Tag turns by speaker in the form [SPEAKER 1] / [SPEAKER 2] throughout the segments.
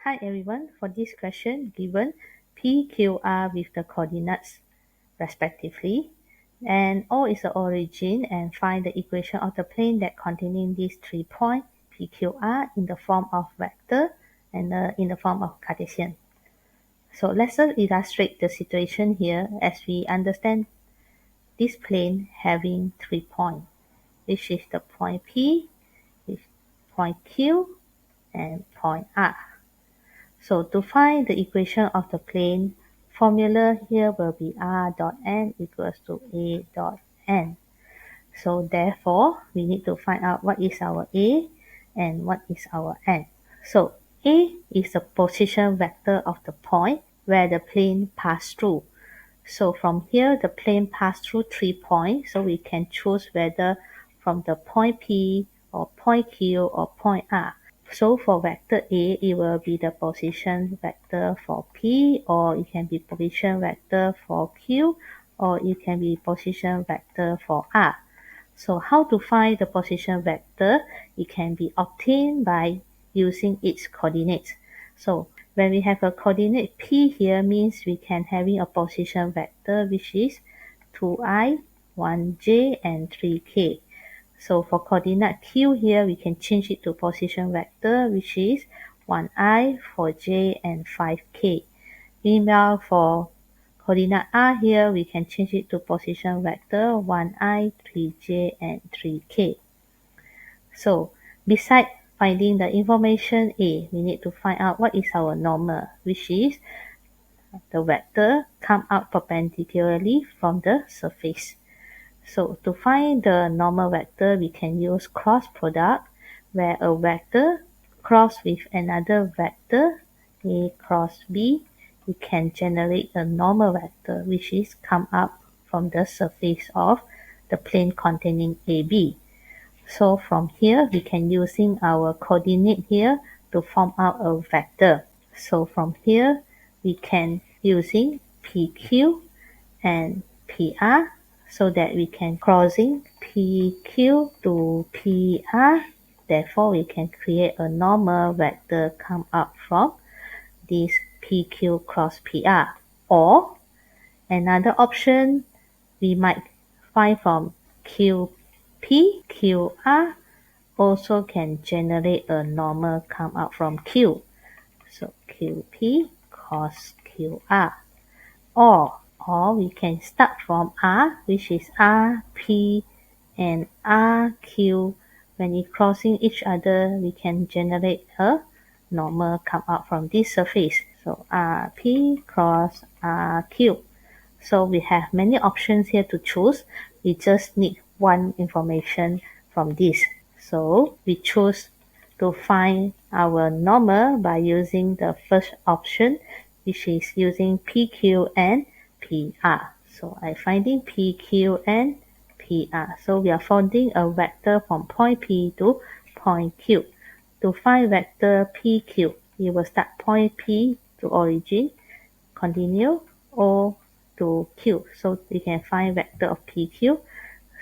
[SPEAKER 1] Hi everyone, for this question, given P, Q, R with the coordinates respectively, and O is the origin, and find the equation of the plane that containing these 3 points P, Q, R in the form of vector and in the form of Cartesian. So let's illustrate the situation here as we understand this plane having 3 points, which is the point P, with point Q, and point R. So to find the equation of the plane, formula here will be r dot n equals to a dot n. So therefore, we need to find out what is our a and what is our n. So a is the position vector of the point where the plane passed through. So from here, the plane passed through 3 points, so we can choose whether from the point P or point Q or point R. So for vector A, it will be the position vector for P, or it can be position vector for Q, or it can be position vector for R. So how to find the position vector? It can be obtained by using its coordinates. So when we have a coordinate P here, means we can having a position vector which is 2i, 1j, and 3k. So for coordinate Q here, we can change it to position vector, which is 1i, 4j, and 5k. Meanwhile, for coordinate R here, we can change it to position vector 1i, 3j, and 3k. So besides finding the information A, we need to find out what is our normal, which is the vector come out perpendicularly from the surface. So to find the normal vector, we can use cross product, where a vector cross with another vector, A cross B, we can generate a normal vector, which is come up from the surface of the plane containing AB. So from here, we can using our coordinate here to form out a vector. So from here, we can using PQ and PR, so that we can crossing PQ to PR. Therefore, we can create a normal vector come up from this PQ cross PR. Or another option, we might find from QP, QR also can generate a normal come out from Q. So QP cos QR. Or we can start from R, which is RP and RQ. When it crossing each other, we can generate a normal come out from this surface. So RP cross RQ. So we have many options here to choose. We just need one information from this. So we choose to find our normal by using the first option, which is using PQ and PR. So I finding PQ and PR. So we are finding a vector from point P to point Q. To find vector PQ, we will start point P to origin, continue O to Q. So we can find vector of PQ.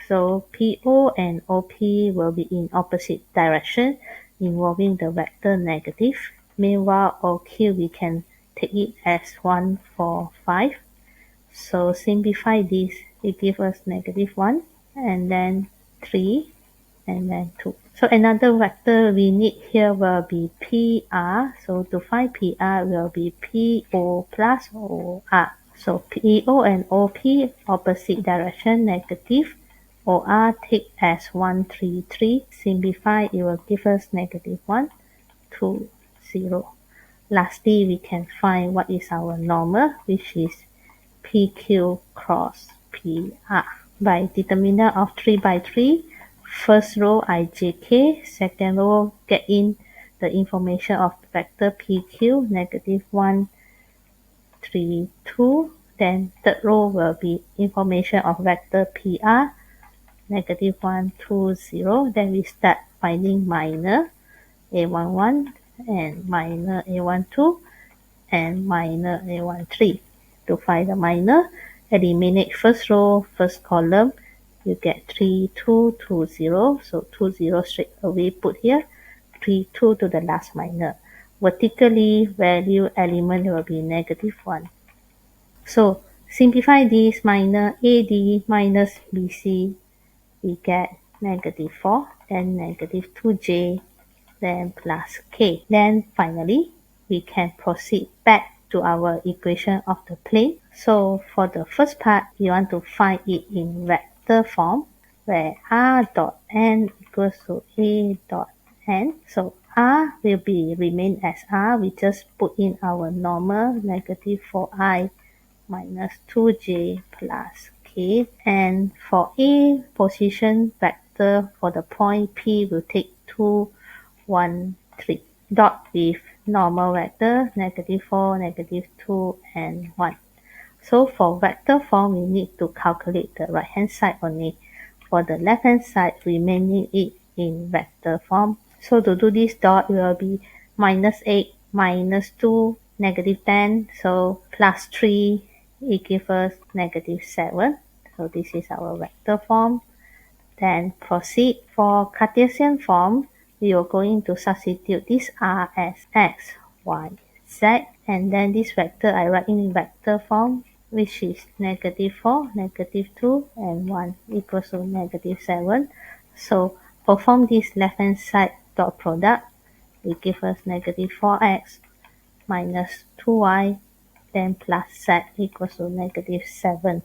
[SPEAKER 1] So PO and OP will be in opposite direction, involving the vector negative. Meanwhile, OQ we can take it as 1, 4, 5. So simplify this, it gives us negative 1, and then 3, and then 2. So another vector we need here will be PR. So to find PR will be PO plus OR. So PO and OP opposite direction negative. OR take as 1, 3, 3. Simplify, it will give us negative 1, 2, 0. Lastly, we can find what is our normal, which is PQ cross PR. By determinant of 3 by 3, first row IJK, second row get in the information of vector PQ, negative 1, 3, 2. Then third row will be information of vector PR, negative 1, 2, 0. Then we start finding minor A11 and minor A12 and minor A13. To find the minor, eliminate first row, first column, you get 3, 2, 2, 0. So 2, 0 straight away put here, 3, 2 to the last minor. vertically valued element will be -1. So simplify this minus AD minus BC, we get -4, then -2J, then plus K. Then finally, we can proceed back to our equation of the plane. So for the first part, we want to find it in vector form, where r dot n equals to a dot n. So r will be remain as r. We just put in our normal -4i minus 2j plus k. And for a position vector for the point P, will take 2, 1, 3. Dot with normal vector, -4, -2, and 1. So for vector form, we need to calculate the right hand side only. For the left hand side, remaining it in vector form. So to do this dot, it will be -8, -2, -10. So plus 3, it gives us -7. So this is our vector form. Then proceed for Cartesian form. We are going to substitute this r as x, y, z, and then this vector I write in vector form, which is -4, -2, and 1 equals to -7. So perform this left hand side dot product. It gives us -4x minus 2y, then plus z equals to -7.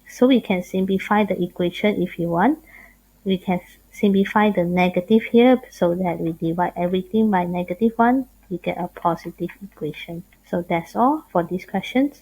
[SPEAKER 1] So we can simplify the equation if you want. We can simplify the negative here so that we divide everything by -1, we get a positive equation. So that's all for these questions.